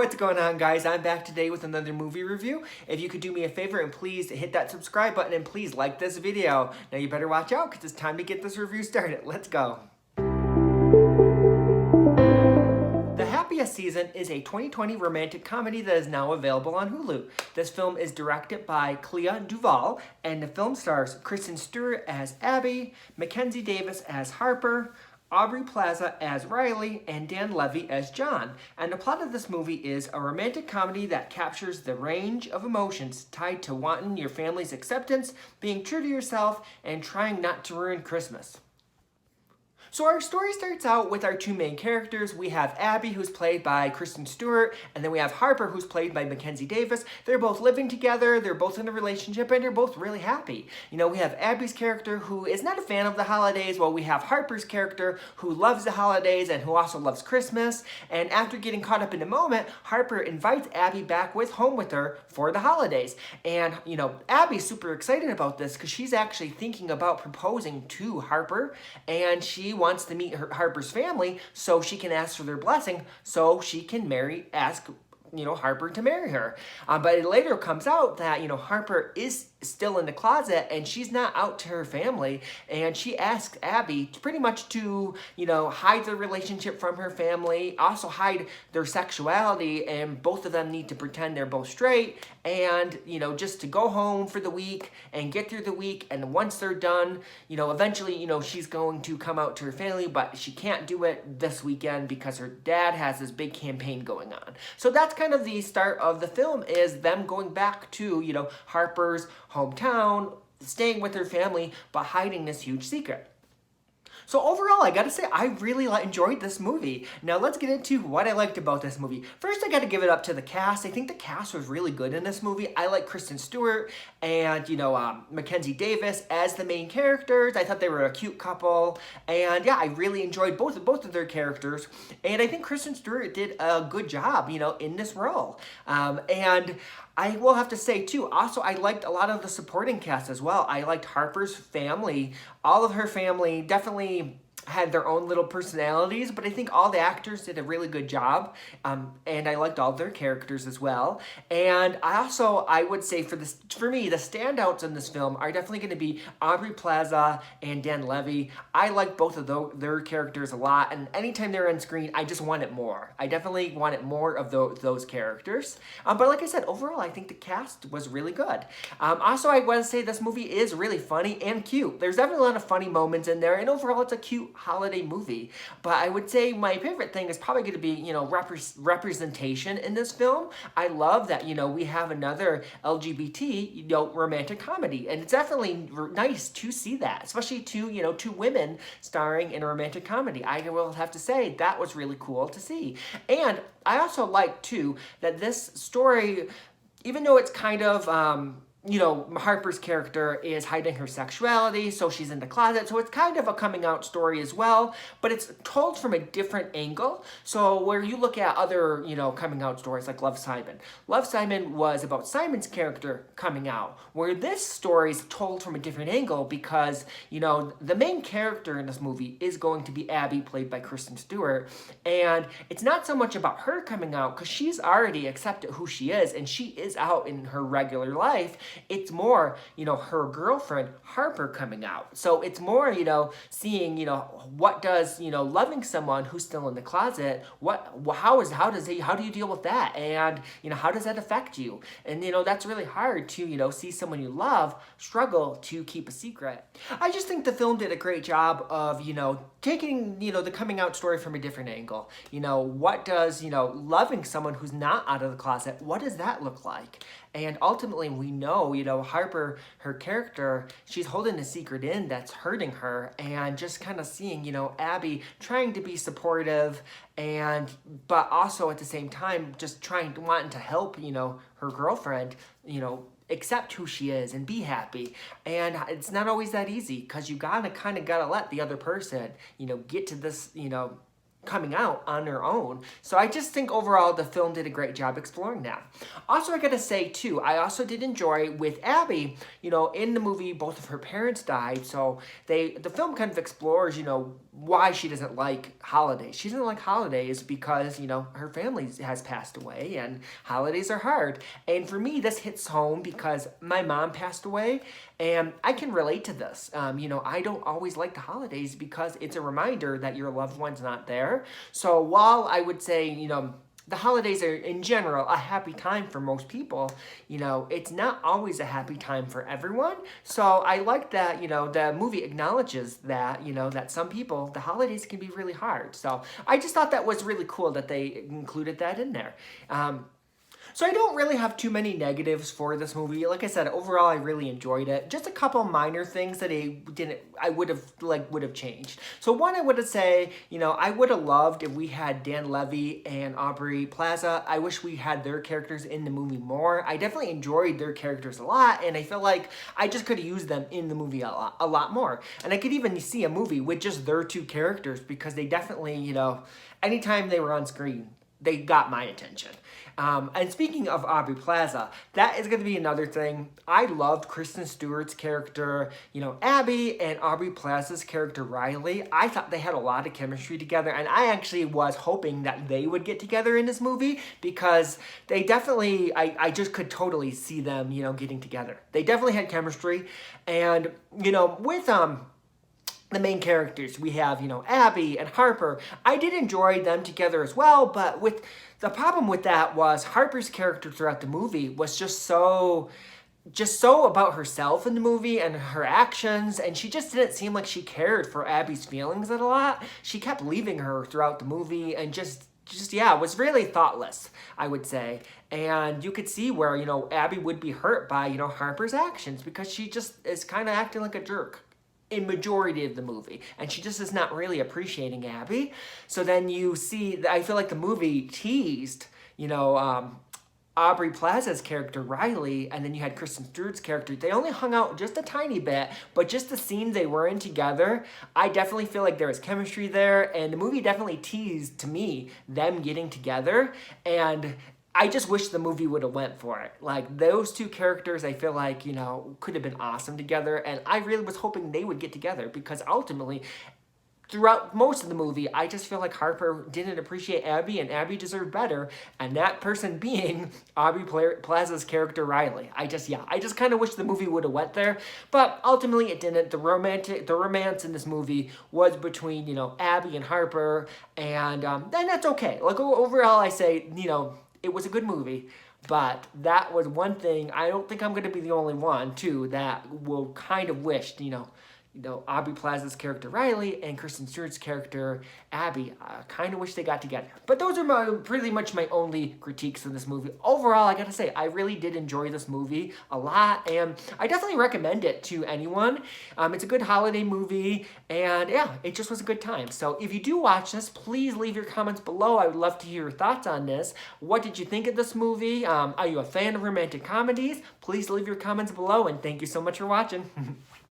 What's going on, guys? I'm back today with another movie review. If you could do me a favor and please hit that subscribe button and please like this video. Now you better watch out because it's time to get this review started. Let's go. The Happiest Season is a 2020 romantic comedy that is now available on Hulu. This film is directed by Clea Duvall, and the film stars Kristen Stewart as Abby, Mackenzie Davis as Harper, Aubrey Plaza as Riley, and Dan Levy as John. And the plot of this movie is a romantic comedy that captures the range of emotions tied to wanting your family's acceptance, being true to yourself, and trying not to ruin Christmas. So our story starts out with our two main characters. We have Abby, who's played by Kristen Stewart, and then we have Harper, who's played by Mackenzie Davis. They're both living together, they're both in a relationship, and they're both really happy. You know, we have Abby's character, who is not a fan of the holidays, while we have Harper's character, who loves the holidays and who also loves Christmas. And after getting caught up in the moment, Harper invites Abby back home with her for the holidays. And, you know, Abby's super excited about this because she's actually thinking about proposing to Harper, and she wants to meet Harper's family so she can ask for their blessing so she can ask Harper to marry her. But it later comes out that, Harper is still in the closet and she's not out to her family, and she asks Abby pretty much to, hide the relationship from her family, also hide their sexuality, and both of them need to pretend they're both straight and, just to go home for the week and get through the week. And once they're done, eventually, she's going to come out to her family, but she can't do it this weekend because her dad has this big campaign going on. So that's kind of the start of the film, is them going back to, Harper's hometown, staying with her family, but hiding this huge secret. So overall, I gotta say, I really enjoyed this movie. Now let's get into what I liked about this movie. First, I gotta give it up to the cast. I think the cast was really good in this movie. I like Kristen Stewart and, Mackenzie Davis as the main characters. I thought they were a cute couple. And yeah, I really enjoyed both of their characters. And I think Kristen Stewart did a good job, in this role. And I will have to say, too, also, I liked a lot of the supporting cast as well. I liked Harper's family. All of her family definitely had their own little personalities, but I think all the actors did a really good job, and I liked all their characters as well. And I would say for me, the standouts in this film are definitely going to be Aubrey Plaza and Dan Levy. I like both of their characters a lot, and anytime they're on screen, I just want it more. I definitely wanted more of those characters. But like I said, overall, I think the cast was really good. Also, I want to say this movie is really funny and cute. There's definitely a lot of funny moments in there, and overall, it's a cute holiday movie. But I would say my favorite thing is probably going to be, representation in this film. I love that, we have another LGBT, romantic comedy. And it's definitely nice to see that, especially two women starring in a romantic comedy. I will have to say that was really cool to see. And I also like, too, that this story, even though it's kind of, Harper's character is hiding her sexuality, so she's in the closet. So it's kind of a coming out story as well, but it's told from a different angle. So where you look at other, coming out stories like Love, Simon. Love, Simon was about Simon's character coming out, where this story is told from a different angle because, the main character in this movie is going to be Abby, played by Kristen Stewart. And it's not so much about her coming out because she's already accepted who she is and she is out in her regular life. It's more, her girlfriend, Harper, coming out. So it's more, seeing, what does, loving someone who's still in the closet, how do you deal with that? And, how does that affect you? And, that's really hard to, see someone you love struggle to keep a secret. I just think the film did a great job of, taking, the coming out story from a different angle. What does, loving someone who's not out of the closet, what does that look like? And ultimately, we know, Harper, her character, she's holding a secret in that's hurting her, and just kind of seeing, Abby trying to be supportive, but also at the same time, just wanting to help, her girlfriend, accept who she is and be happy. And it's not always that easy because you gotta let the other person, get to this, coming out on their own. So I just think overall the film did a great job exploring that. Also, I gotta say too, I also did enjoy with Abby, in the movie, both of her parents died. So the film kind of explores, why she doesn't like holidays. She doesn't like holidays because, her family has passed away and holidays are hard. And for me, this hits home because my mom passed away and I can relate to this. I don't always like the holidays because it's a reminder that your loved one's not there. So while I would say, the holidays are in general a happy time for most people, it's not always a happy time for everyone. So I like that, the movie acknowledges that, that some people, the holidays can be really hard. So I just thought that was really cool that they included that in there. So I don't really have too many negatives for this movie. Like I said, overall I really enjoyed it. Just a couple minor things that I would have changed. So one, I would say, I would have loved if we had Dan Levy and Aubrey Plaza. I wish we had their characters in the movie more. I definitely enjoyed their characters a lot, and I feel like I just could have used them in the movie a lot more. And I could even see a movie with just their two characters because they definitely, anytime they were on screen, they got my attention. And speaking of Aubrey Plaza, that is going to be another thing. I loved Kristen Stewart's character, Abby, and Aubrey Plaza's character, Riley. I thought they had a lot of chemistry together, and I actually was hoping that they would get together in this movie because they definitely, I just could totally see them, getting together. They definitely had chemistry, and, with, the main characters, we have, Abby and Harper. I did enjoy them together as well, but the problem with that was Harper's character throughout the movie was just so about herself in the movie and her actions, and she just didn't seem like she cared for Abby's feelings a lot. She kept leaving her throughout the movie and just was really thoughtless, I would say. And you could see where, Abby would be hurt by, Harper's actions because she just is kind of acting like a jerk in majority of the movie, and she just is not really appreciating Abby. So then you see, I feel like the movie teased, Aubrey Plaza's character, Riley, and then you had Kristen Stewart's character. They only hung out just a tiny bit, but just the scenes they were in together, I definitely feel like there was chemistry there, and the movie definitely teased, to me, them getting together, and I just wish the movie would have went for it. Like, those two characters, I feel like, could have been awesome together, and I really was hoping they would get together because ultimately, throughout most of the movie, I just feel like Harper didn't appreciate Abby, and Abby deserved better, and that person being Aubrey Plaza's character, Riley. I just kind of wish the movie would have went there, but ultimately it didn't. The romance in this movie was between, Abby and Harper, and that's okay. Like, overall, I say, it was a good movie, but that was one thing. I don't think I'm going to be the only one, too, that will kind of wish, Aubrey Plaza's character Riley and Kristen Stewart's character Abby, kind of wish they got together. But those are pretty much my only critiques of this movie. Overall, I gotta say, I really did enjoy this movie a lot, and I definitely recommend it to anyone. It's a good holiday movie, and yeah, it just was a good time. So if you do watch this, please leave your comments below. I would love to hear your thoughts on this. What did you think of this movie? Are you a fan of romantic comedies? Please leave your comments below, and thank you so much for watching.